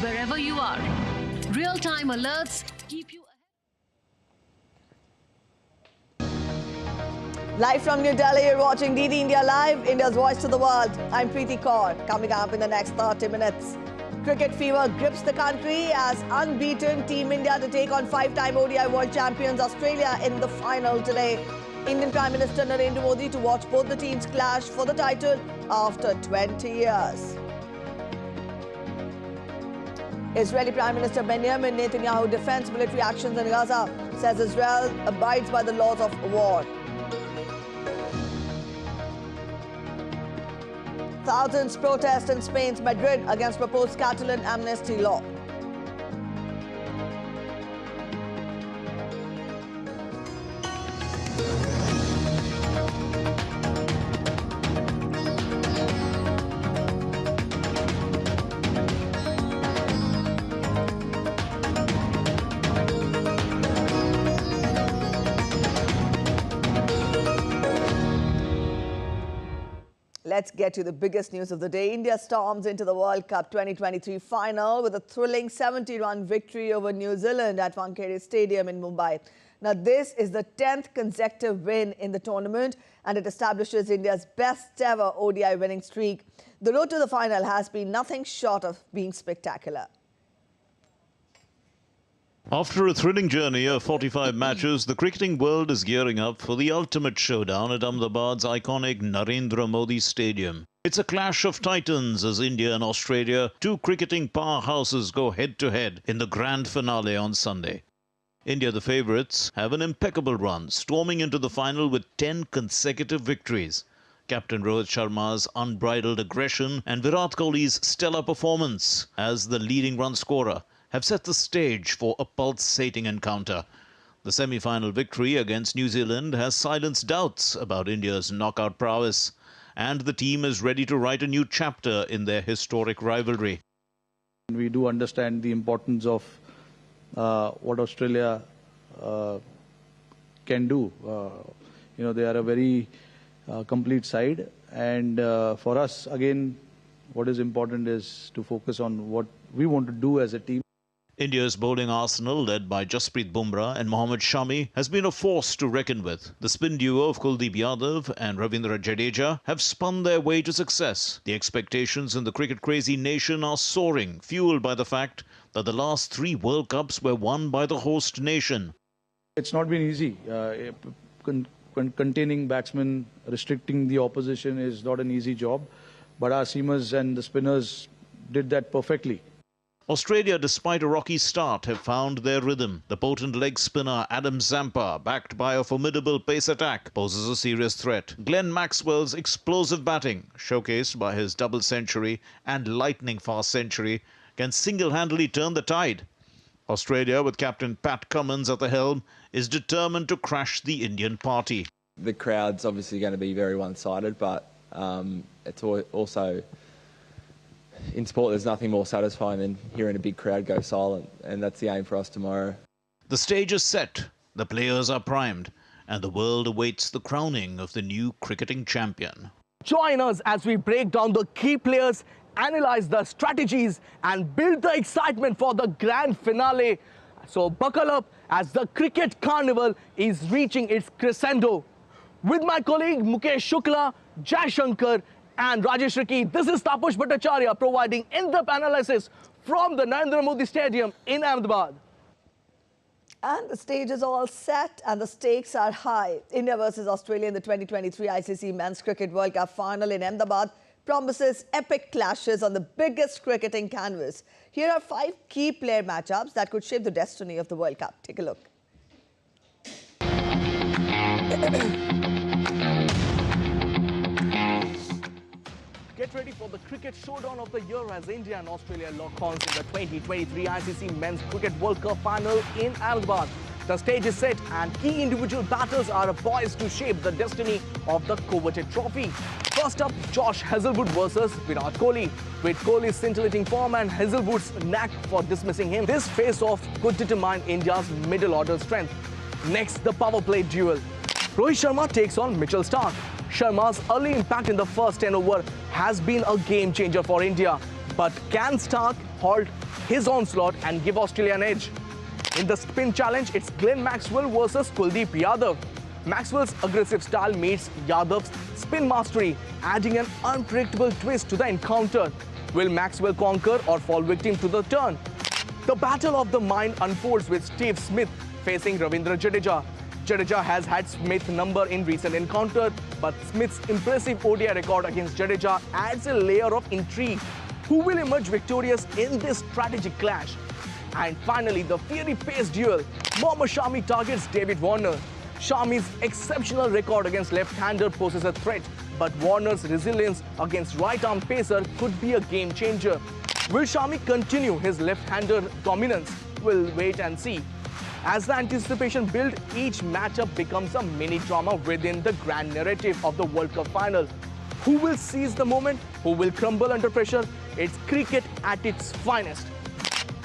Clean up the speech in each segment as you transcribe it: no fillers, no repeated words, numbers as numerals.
wherever you are. Real-time alerts keep you ahead. Live from New Delhi, you're watching DD India Live, India's voice to the world. I'm Preeti Kaur. Coming up in the next 30 minutes. Cricket fever grips the country as unbeaten Team India to take on five-time ODI World Champions Australia in the final today. Indian Prime Minister Narendra Modi to watch both the teams clash for the title after 20 years. Israeli Prime Minister Benjamin Netanyahu defends military actions in Gaza, says Israel abides by the laws of war. Thousands protest in Spain's Madrid against proposed Catalan amnesty law. Let's get to the biggest news of the day. India storms into the World Cup 2023 final with a thrilling 70-run victory over New Zealand at Wankhede Stadium in Mumbai. Now, this is the 10th consecutive win in the tournament, and it establishes India's best-ever ODI winning streak. The road to the final has been nothing short of being spectacular. After a thrilling journey of 45 matches, the cricketing world is gearing up for the ultimate showdown at Ahmedabad's iconic Narendra Modi Stadium. It's a clash of titans as India and Australia, two cricketing powerhouses, go head-to-head in the grand finale on Sunday. India, the favourites, have an impeccable run, storming into the final with 10 consecutive victories. Captain Rohit Sharma's unbridled aggression and Virat Kohli's stellar performance as the leading run scorer have set the stage for a pulsating encounter. The semi-final victory against New Zealand has silenced doubts about India's knockout prowess, and the team is ready to write a new chapter in their historic rivalry. We do understand the importance of what Australia can do. They are a very complete side, and for us, again, what is important is to focus on what we want to do as a team. India's bowling arsenal, led by Jasprit Bumrah and Mohammad Shami, has been a force to reckon with. The spin duo of Kuldeep Yadav and Ravindra Jadeja have spun their way to success. The expectations in the cricket-crazy nation are soaring, fueled by the fact that the last 3 World Cups were won by the host nation. It's not been easy. Containing batsmen, restricting the opposition is not an easy job, but our seamers and the spinners did that perfectly. Australia, despite a rocky start, have found their rhythm. The potent leg spinner Adam Zampa, backed by a formidable pace attack, poses a serious threat. Glenn Maxwell's explosive batting, showcased by his double century and lightning-fast century, can single-handedly turn the tide. Australia, with captain Pat Cummins at the helm, is determined to crash the Indian party. The crowd's obviously going to be very one-sided, but it's also... in sport, there's nothing more satisfying than hearing a big crowd go silent, and that's the aim for us tomorrow. The stage is set, the players are primed, and the world awaits the crowning of the new cricketing champion. Join us as we break down the key players, analyze the strategies, and build the excitement for the grand finale. So buckle up as the cricket carnival is reaching its crescendo. With my colleague Mukesh Shukla, Jai Shankar, and Rajesh Riki, this is Tapush Bhattacharya providing in-depth analysis from the Narendra Modi Stadium in Ahmedabad. And the stage is all set and the stakes are high. India versus Australia in the 2023 ICC Men's Cricket World Cup final in Ahmedabad promises epic clashes on the biggest cricketing canvas. Here are 5 key player matchups that could shape the destiny of the World Cup. Take a look. Get ready for the cricket showdown of the year as India and Australia lock horns in the 2023 ICC Men's Cricket World Cup final in Ahmedabad. The stage is set and key individual batters are poised to shape the destiny of the coveted trophy. First up, Josh Hazlewood versus Virat Kohli. With Kohli's scintillating form and Hazlewood's knack for dismissing him, this face-off could determine India's middle order strength. Next, the power play duel. Rohit Sharma takes on Mitchell Starc. Sharma's early impact in the first 10 over has been a game changer for India. But can Stark halt his onslaught and give Australia an edge? In the spin challenge, it's Glenn Maxwell versus Kuldeep Yadav. Maxwell's aggressive style meets Yadav's spin mastery, adding an unpredictable twist to the encounter. Will Maxwell conquer or fall victim to the turn? The battle of the mind unfolds with Steve Smith facing Ravindra Jadeja. Jadeja has had Smith's number in recent encounter, but Smith's impressive ODI record against Jadeja adds a layer of intrigue. Who will emerge victorious in this strategic clash? And finally, the fury-paced duel. Mohammad Shami targets David Warner. Shami's exceptional record against left-hander poses a threat, but Warner's resilience against right-arm pacer could be a game-changer. Will Shami continue his left-hander dominance? We'll wait and see. As the anticipation builds, each matchup becomes a mini-drama within the grand narrative of the World Cup final. Who will seize the moment? Who will crumble under pressure? It's cricket at its finest.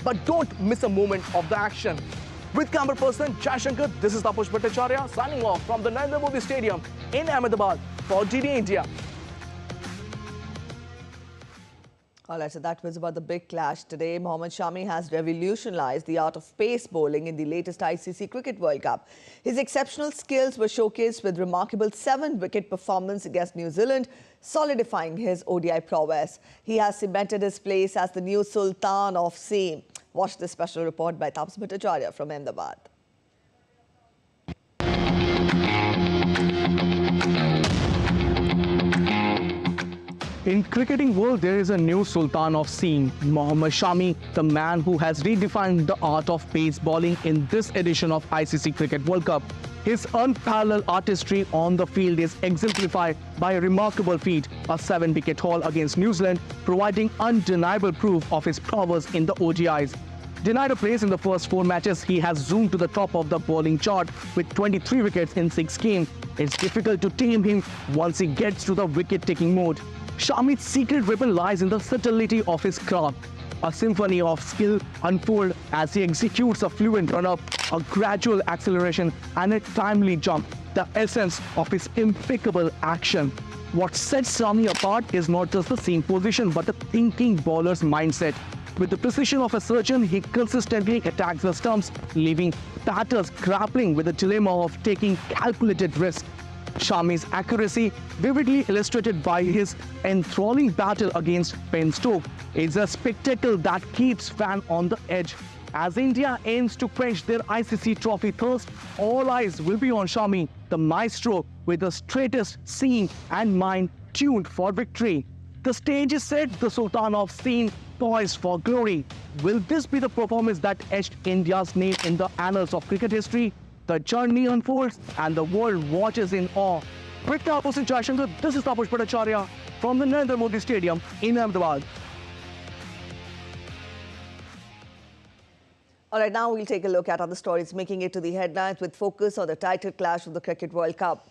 But don't miss a moment of the action. With camera person Jai Shankar, this is Taposh Bhattacharya signing off from the Narendra Modi Stadium in Ahmedabad for DD India. All right, so that was about the big clash today. Mohammad Shami has revolutionized the art of pace bowling in the latest ICC Cricket World Cup. His exceptional skills were showcased with remarkable 7-wicket performance against New Zealand, solidifying his ODI prowess. He has cemented his place as the new Sultan of Seam. Watch this special report by Taposh Bhattacharya from Ahmedabad. In cricketing world, there is a new Sultan of Seam, Mohammad Shami, the man who has redefined the art of pace bowling in this edition of ICC Cricket World Cup. His unparalleled artistry on the field is exemplified by a remarkable feat, a 7-wicket haul against New Zealand, providing undeniable proof of his prowess in the ODIs. Denied a place in the first 4 matches, he has zoomed to the top of the bowling chart with 23 wickets in 6 games. It's difficult to tame him once he gets to the wicket-taking mode. Shami's secret weapon lies in the subtlety of his craft. A symphony of skill unfolds as he executes a fluent run-up, a gradual acceleration and a timely jump, the essence of his impeccable action. What sets Shami apart is not just the seam position but the thinking bowler's mindset. With the precision of a surgeon, he consistently attacks the stumps, leaving batters grappling with the dilemma of taking calculated risks. Shami's accuracy, vividly illustrated by his enthralling battle against Ben Stokes, is a spectacle that keeps fans on the edge. As India aims to quench their ICC trophy thirst, all eyes will be on Shami, the maestro with the straightest seam and mind tuned for victory. The stage is set, the Sultan of Seam poised for glory. Will this be the performance that etched India's name in the annals of cricket history? The journey unfolds and the world watches in awe. With Taposh and Jai Shankar, this is Taposh Bhattacharya from the Narendra Modi Stadium in Ahmedabad. All right, now we'll take a look at other stories making it to the headlines with focus on the title clash of the Cricket World Cup.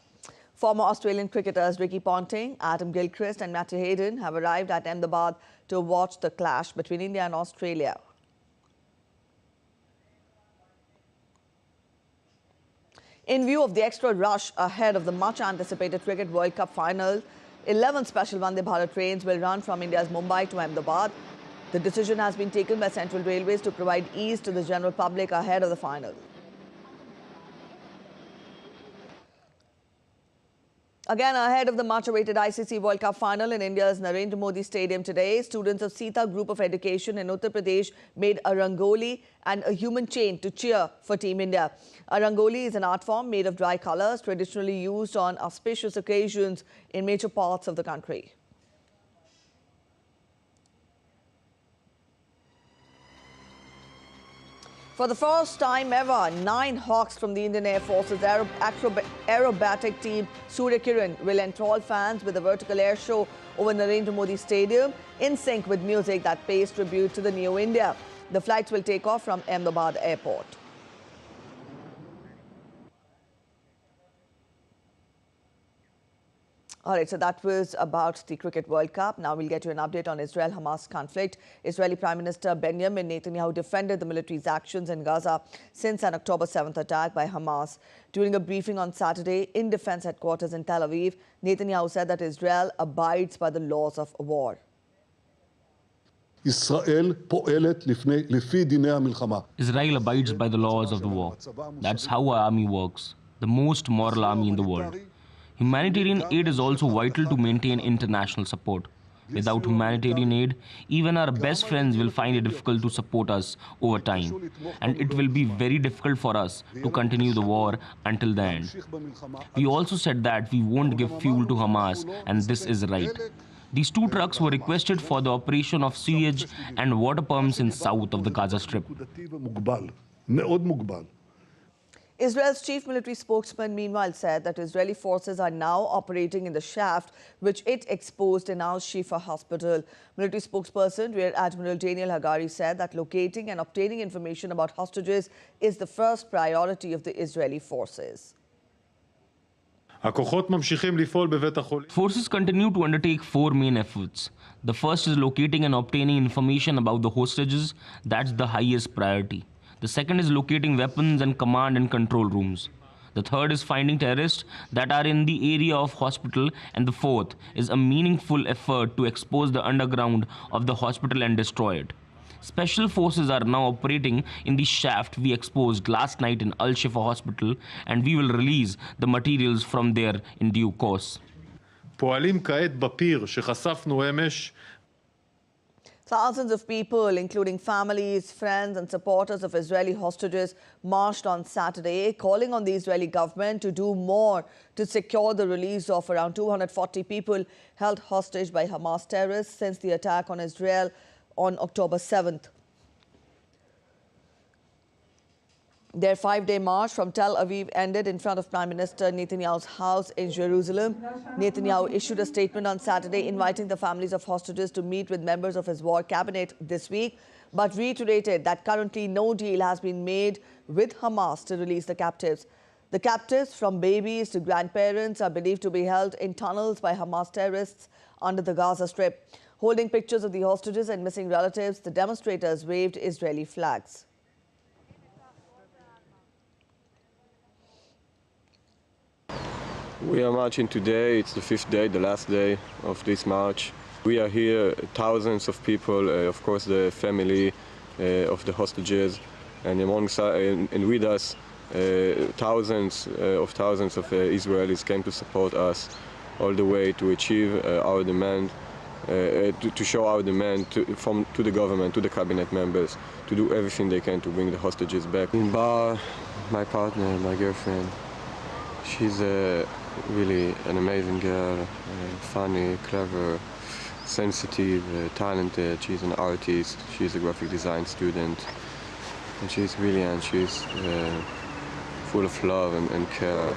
Former Australian cricketers Ricky Ponting, Adam Gilchrist and Matthew Hayden have arrived at Ahmedabad to watch the clash between India and Australia. In view of the extra rush ahead of the much-anticipated Cricket World Cup final, 11 special Vande Bharat trains will run from India's Mumbai to Ahmedabad. The decision has been taken by Central Railways to provide ease to the general public ahead of the final. Again, ahead of the much-awaited ICC World Cup final in India's Narendra Modi Stadium today, students of Sita Group of Education in Uttar Pradesh made a rangoli and a human chain to cheer for Team India. A rangoli is an art form made of dry colors traditionally used on auspicious occasions in major parts of the country. For the first time ever, 9 Hawks from the Indian Air Force's aerobatic team Surya Kiran will enthrall fans with a vertical air show over Narendra Modi Stadium in sync with music that pays tribute to the new India. The flights will take off from Ahmedabad Airport. All right, so that was about the Cricket World Cup. Now we'll get you an update on Israel-Hamas conflict. Israeli Prime Minister Benjamin Netanyahu defended the military's actions in Gaza since an October 7th attack by Hamas. During a briefing on Saturday in defense headquarters in Tel Aviv, Netanyahu said that Israel abides by the laws of war. ישראל פועלת לפי דיני המלחמה. Israel abides by the laws of the war. That's how our army works, the most moral army in the world. Humanitarian aid is also vital to maintain international support. Without humanitarian aid, even our best friends will find it difficult to support us over time. And it will be very difficult for us to continue the war until the end. We also said that we won't give fuel to Hamas, and this is right. These 2 trucks were requested for the operation of sewage and water pumps in south of the Gaza Strip. Israel's chief military spokesman meanwhile said that Israeli forces are now operating in the shaft which it exposed in Al-Shifa hospital. Military spokesperson Rear Admiral Daniel Hagari said that locating and obtaining information about hostages is the first priority of the Israeli forces. Forces continue to undertake 4 main efforts. The first is locating and obtaining information about the hostages. That's the highest priority. The second is locating weapons and command and control rooms. The third is finding terrorists that are in the area of hospital. And the fourth is a meaningful effort to expose the underground of the hospital and destroy it. Special forces are now operating in the shaft we exposed last night in Al-Shifa hospital, and we will release the materials from there in due course. Thousands of people, including families, friends and supporters of Israeli hostages, marched on Saturday, calling on the Israeli government to do more to secure the release of around 240 people held hostage by Hamas terrorists since the attack on Israel on October 7th. Their 5-day march from Tel Aviv ended in front of Prime Minister Netanyahu's house in Jerusalem. Netanyahu issued a statement on Saturday inviting the families of hostages to meet with members of his war cabinet this week, but reiterated that currently no deal has been made with Hamas to release the captives. The captives, from babies to grandparents, are believed to be held in tunnels by Hamas terrorists under the Gaza Strip. Holding pictures of the hostages and missing relatives, the demonstrators waved Israeli flags. We are marching today. It's the 5th day, the last day of this march. We are here, thousands of people, of course the family of the hostages, and alongside and with us, thousands of Israelis came to support us all the way to achieve our demand, to show our demand to the government, to the cabinet members, to do everything they can to bring the hostages back. Bar, my partner, my girlfriend, she's really an amazing girl, funny, clever, sensitive, talented. She's an artist, she's a graphic design student, and she's brilliant. She's full of love and care.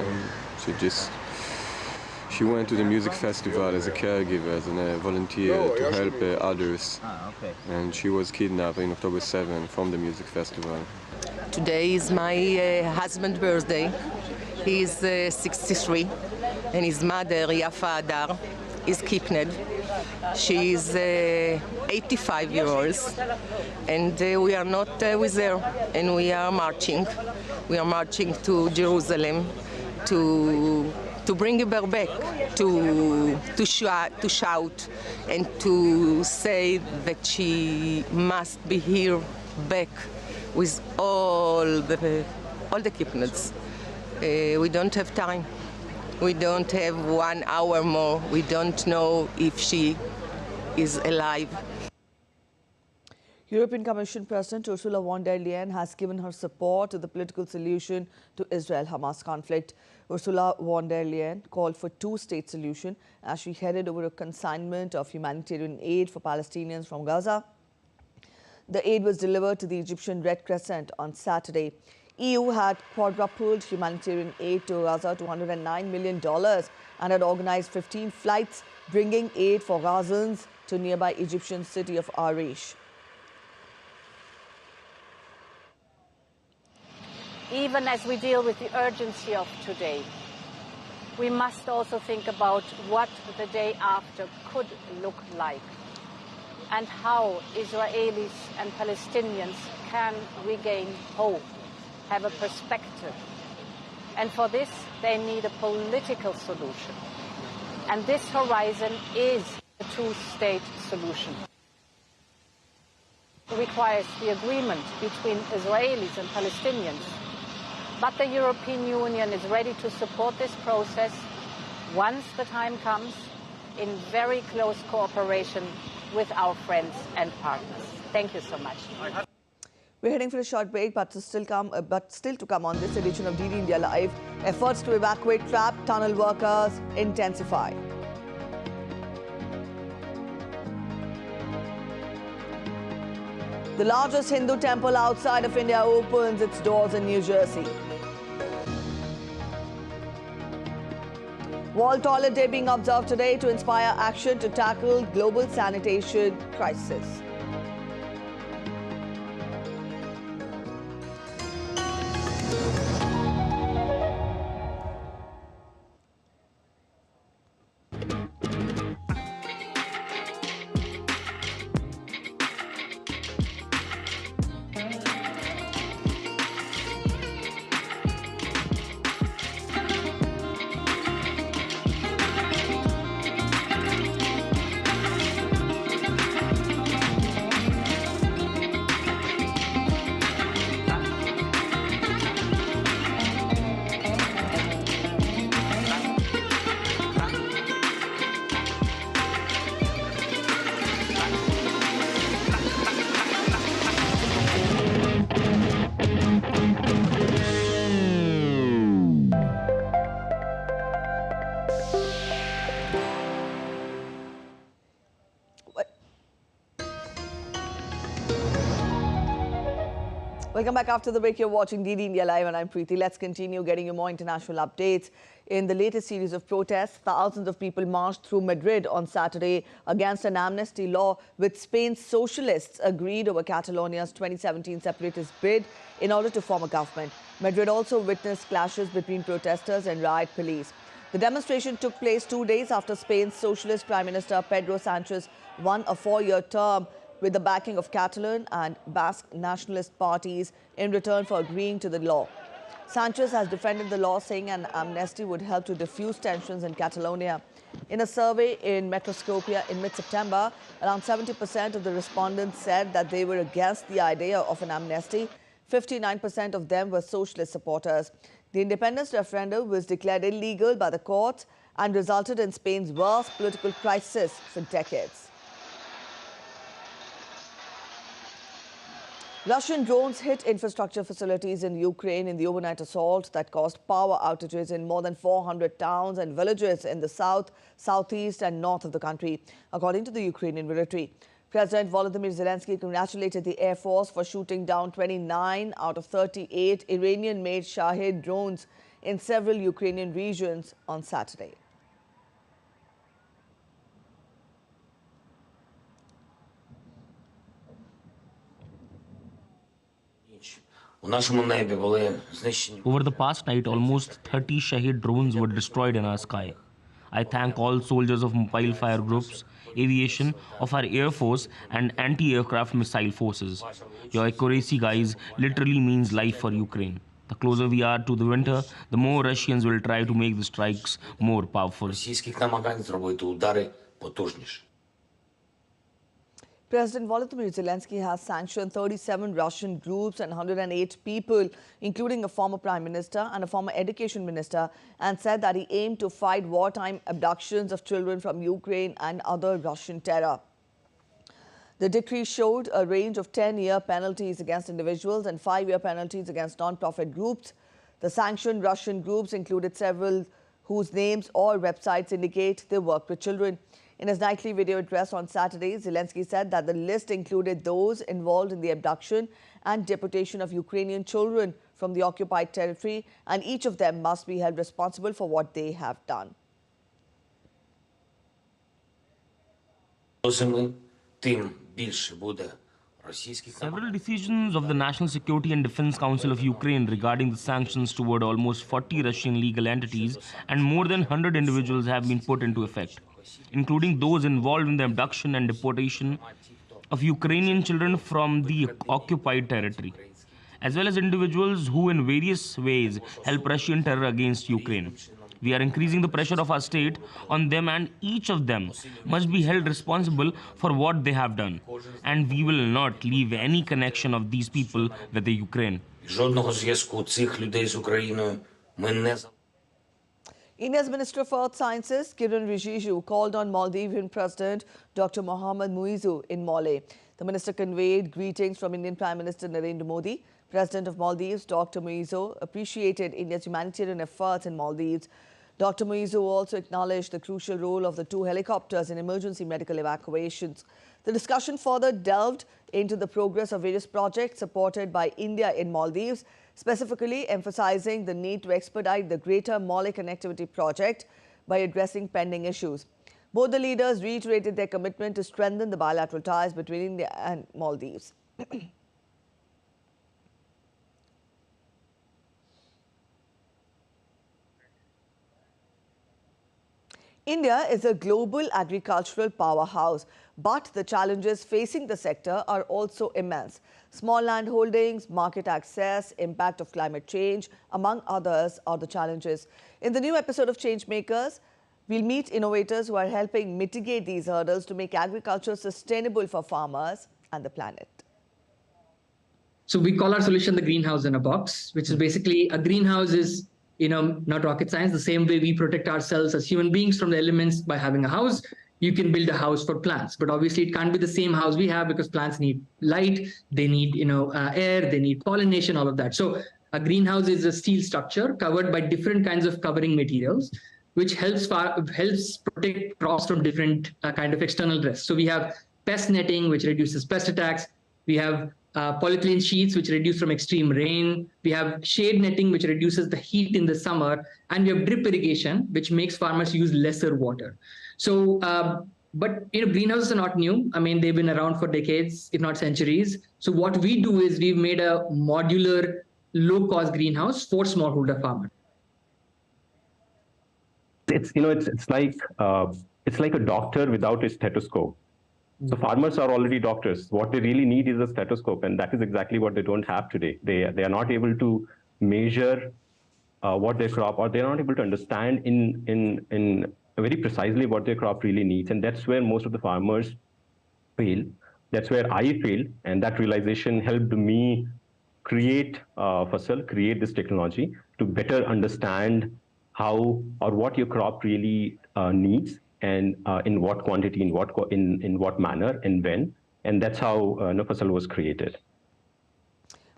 She went to the music festival as a caregiver, as a volunteer to help others. And she was kidnapped on October 7th from the music festival. Today is my husband's birthday. He is 63, and his mother, Yafa Adar, is kidnapped. She is 85 years old, and we are not with her, and we are marching. We are marching to Jerusalem to bring her back, to shout, and to say that she must be here back with all the kidnapped. We don't have time. We don't have 1 hour more. We don't know if she is alive. European Commission President Ursula von der Leyen has given her support to the political solution to Israel-Hamas conflict. Ursula von der Leyen called for 2-state solution as she headed over a consignment of humanitarian aid for Palestinians from Gaza. The aid was delivered to the Egyptian Red Crescent on Saturday. EU had quadrupled humanitarian aid to Gaza to $109 million and had organized 15 flights bringing aid for Gazans to nearby Egyptian city of Arish. Even as we deal with the urgency of today, we must also think about what the day after could look like and how Israelis and Palestinians can regain hope, have a perspective. And for this, they need a political solution. And this horizon is a 2-state solution. requires the agreement between Israelis and Palestinians. But the European Union is ready to support this process once the time comes, in very close cooperation with our friends and partners. Thank you so much. We're heading for a short break, but still to come on this edition of DD India Live. Efforts to evacuate trapped tunnel workers intensify. The largest Hindu temple outside of India opens its doors in New Jersey. World Toilet Day being observed today to inspire action to tackle global sanitation crisis. Welcome back after the break. You're watching DD India Live and I'm Preeti. Let's continue getting you more international updates. In the latest series of protests, thousands of people marched through Madrid on Saturday against an amnesty law with Spain's socialists agreed over Catalonia's 2017 separatist bid in order to form a government. Madrid also witnessed clashes between protesters and riot police. The demonstration took place 2 days after Spain's socialist Prime Minister Pedro Sanchez won a 4-year term with the backing of Catalan and Basque nationalist parties in return for agreeing to the law. Sanchez has defended the law, saying an amnesty would help to diffuse tensions in Catalonia. In a survey in Metroscopia in mid-September, around 70% of the respondents said that they were against the idea of an amnesty. 59% of them were socialist supporters. The independence referendum was declared illegal by the courts and resulted in Spain's worst political crisis for decades. Russian drones hit infrastructure facilities in Ukraine in the overnight assault that caused power outages in more than 400 towns and villages in the south, southeast and north of the country, according to the Ukrainian military. President Volodymyr Zelensky congratulated the Air Force for shooting down 29 out of 38 Iranian-made Shahed drones in several Ukrainian regions on Saturday. Over the past night, almost 30 Shahed drones were destroyed in our sky. I thank all soldiers of mobile fire groups, aviation, of our Air Force and anti-aircraft missile forces. Your accuracy, guys, literally means life for Ukraine. The closer we are to the winter, the more Russians will try to make the strikes more powerful. President Volodymyr Zelensky has sanctioned 37 Russian groups and 108 people, including a former prime minister and a former education minister, and said that he aimed to fight wartime abductions of children from Ukraine and other Russian terror. The decree showed a range of 10-year penalties against individuals and 5-year penalties against non-profit groups. The sanctioned Russian groups included several whose names or websites indicate they work with children. In his nightly video address on Saturday, Zelensky said that the list included those involved in the abduction and deportation of Ukrainian children from the occupied territory, and each of them must be held responsible for what they have done. Several decisions of the National Security and Defense Council of Ukraine regarding the sanctions toward almost 40 Russian legal entities and more than 100 individuals have been put into effect, including those involved in the abduction and deportation of Ukrainian children from the occupied territory, as well as individuals who in various ways help Russian terror against Ukraine. We are increasing the pressure of our state on them, and each of them must be held responsible for what they have done. And we will not leave any connection of these people with the Ukraine. Жодного зв'язку цих людей з Україною ми не India's Minister for Earth Sciences, Kiran Rijiju, called on Maldivian President Dr. Mohamed Muizzu in Male. The minister conveyed greetings from Indian Prime Minister Narendra Modi. President of Maldives, Dr. Muizzu, appreciated India's humanitarian efforts in Maldives. Dr. Muizzu also acknowledged the crucial role of the 2 helicopters in emergency medical evacuations. The discussion further delved into the progress of various projects supported by India in Maldives, specifically emphasizing the need to expedite the Greater Male Connectivity Project by addressing pending issues. Both the leaders reiterated their commitment to strengthen the bilateral ties between India and Maldives. India is a global agricultural powerhouse, but the challenges facing the sector are also immense. Small land holdings, market access, impact of climate change, among others, are the challenges. In the new episode of Changemakers, we'll meet innovators who are helping mitigate these hurdles to make agriculture sustainable for farmers and the planet. So we call our solution the greenhouse in a box, which is basically a greenhouse is not rocket science. The same way we protect ourselves as human beings from the elements by having a house, you can build a house for plants. But obviously it can't be the same house we have because plants need light, they need air, they need pollination, all of that. So a greenhouse is a steel structure covered by different kinds of covering materials, which helps protect crops from different kind of external risks. So we have pest netting, which reduces pest attacks. We have polyethylene sheets, which reduce from extreme rain. We have shade netting, which reduces the heat in the summer. And we have drip irrigation, which makes farmers use lesser water. So, but greenhouses are not new. I mean, they've been around for decades, if not centuries. So what we do is we've made a modular, low-cost greenhouse for smallholder farmers. It's like a doctor without a stethoscope. So farmers are already doctors. What they really need is a stethoscope, and that is exactly what they don't have today. They are not able to measure what their crop, or they're not able to understand in very precisely what their crop really needs, and that's where most of the farmers fail. That's where I failed, and that realization helped me create create this technology to better understand how or what your crop really needs, and in what quantity, in what manner, and when, and that's how Fasal was created.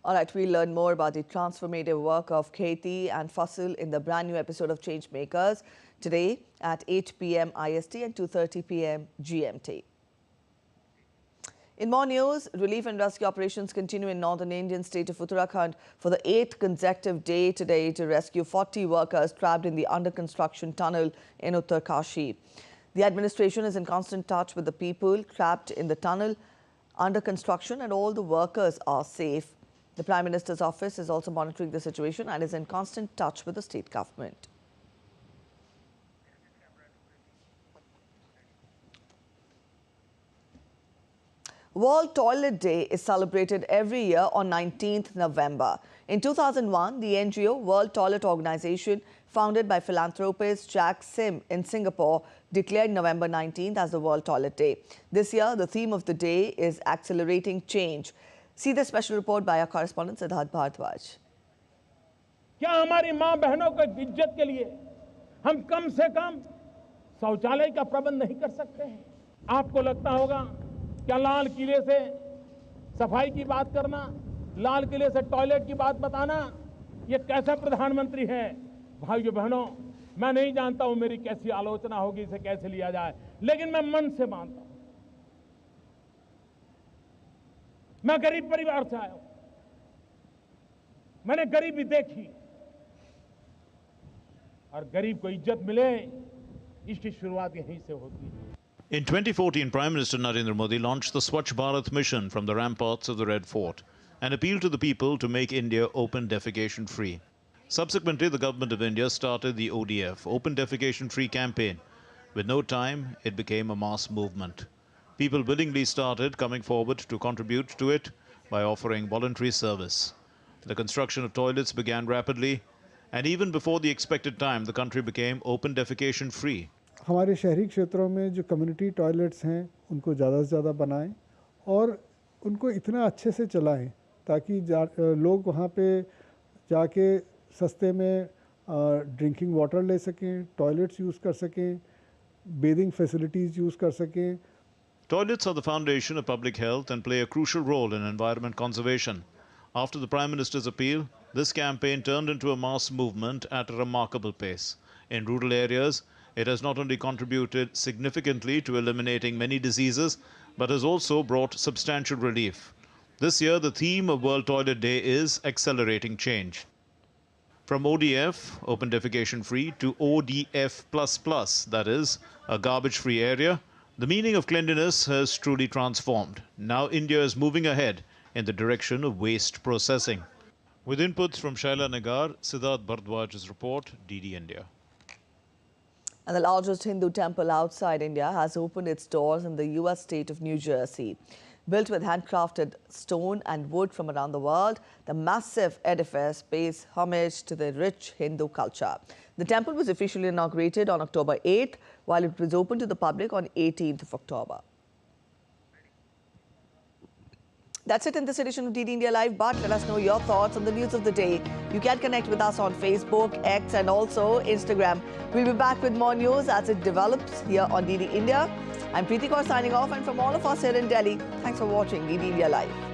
All right, we'll learn more about the transformative work of Kheti and Fasal in the brand new episode of Changemakers today at 8 p.m. IST and 2:30 p.m. GMT. In more news, relief and rescue operations continue in northern Indian state of Uttarakhand for the 8th consecutive day today to rescue 40 workers trapped in the under-construction tunnel in Uttarkashi. The administration is in constant touch with the people trapped in the tunnel under construction, and all the workers are safe. The Prime Minister's office is also monitoring the situation and is in constant touch with the state government. World Toilet Day is celebrated every year on 19th November. In 2001, the NGO World Toilet Organization, founded by philanthropist Jack Sim in Singapore, declared November 19th as the World Toilet Day. This year, the theme of the day is accelerating change. See the special report by our correspondent Siddharth Bhardwaj. क्या हमारी मां बहनों को इज्जत के लिए हम कम से कम शौचालय का प्रबंध नहीं कर सकते हैं? आपको लगता होगा क्या लाल किले से सफाई की बात करना, लाल किले से टॉयलेट की बात बताना, ये कैसा प्रधानमंत्री है? भाइयों बहनों, मैं नहीं जानता हूं मेरी कैसी आलोचना होगी, इसे कैसे लिया जाए, लेकिन मैं मन से मानता हूं। मैं गरीब परिवार से आया हूं, मैंने गरीबी देखी, और गरीब को इज्जत मिले, इसकी शुरुआत यहीं से होती है। In 2014, Prime Minister Narendra Modi launched the Swachh Bharat mission from the ramparts of the Red Fort and appealed to the people to make India open defecation free. Subsequently, the government of India started the ODF, Open Defecation Free campaign. With no time, it became a mass movement. People willingly started coming forward to contribute to it by offering voluntary service. The construction of toilets began rapidly, And even before the expected time, the country became open defecation free. हमारे शहरी क्षेत्रों में जो community toilets हैं उनको ज़्यादा से ज़्यादा बनाएं और उनको इतना अच्छे से चलाएं ताकि लोग वहाँ पे जाके सस्ते में ड्रिंकिंग वाटर ले सकें, टॉयलेट्स यूज़ कर सकें, बेदिंग फैसिलिटीज़ यूज़ कर सकें. Toilets are the foundation of public health and play a crucial role in environment conservation. After the Prime Minister's appeal, this campaign turned into a mass movement at a remarkable pace. In rural areas, it has not only contributed significantly to eliminating many diseases, but has also brought substantial relief. This year, the theme of World Toilet Day is Accelerating Change. From ODF, Open Defecation Free, to ODF++, that is, a garbage-free area, the meaning of cleanliness has truly transformed. Now India is moving ahead in the direction of waste processing. With inputs from Shaila Nagar, Siddharth Bhardwaj's report, DD India. And the largest Hindu temple outside India has opened its doors in the US state of New Jersey. Built with handcrafted stone and wood from around the world, the massive edifice pays homage to the rich Hindu culture. The temple was officially inaugurated on October 8th, while it was open to the public on 18th of October. That's it in this edition of DD India Live, but let us know your thoughts on the news of the day. You can connect with us on Facebook, X and also Instagram. We'll be back with more news as it develops here on DD India. I'm Preeti Kaur signing off, and from all of us here in Delhi, thanks for watching DD India Live.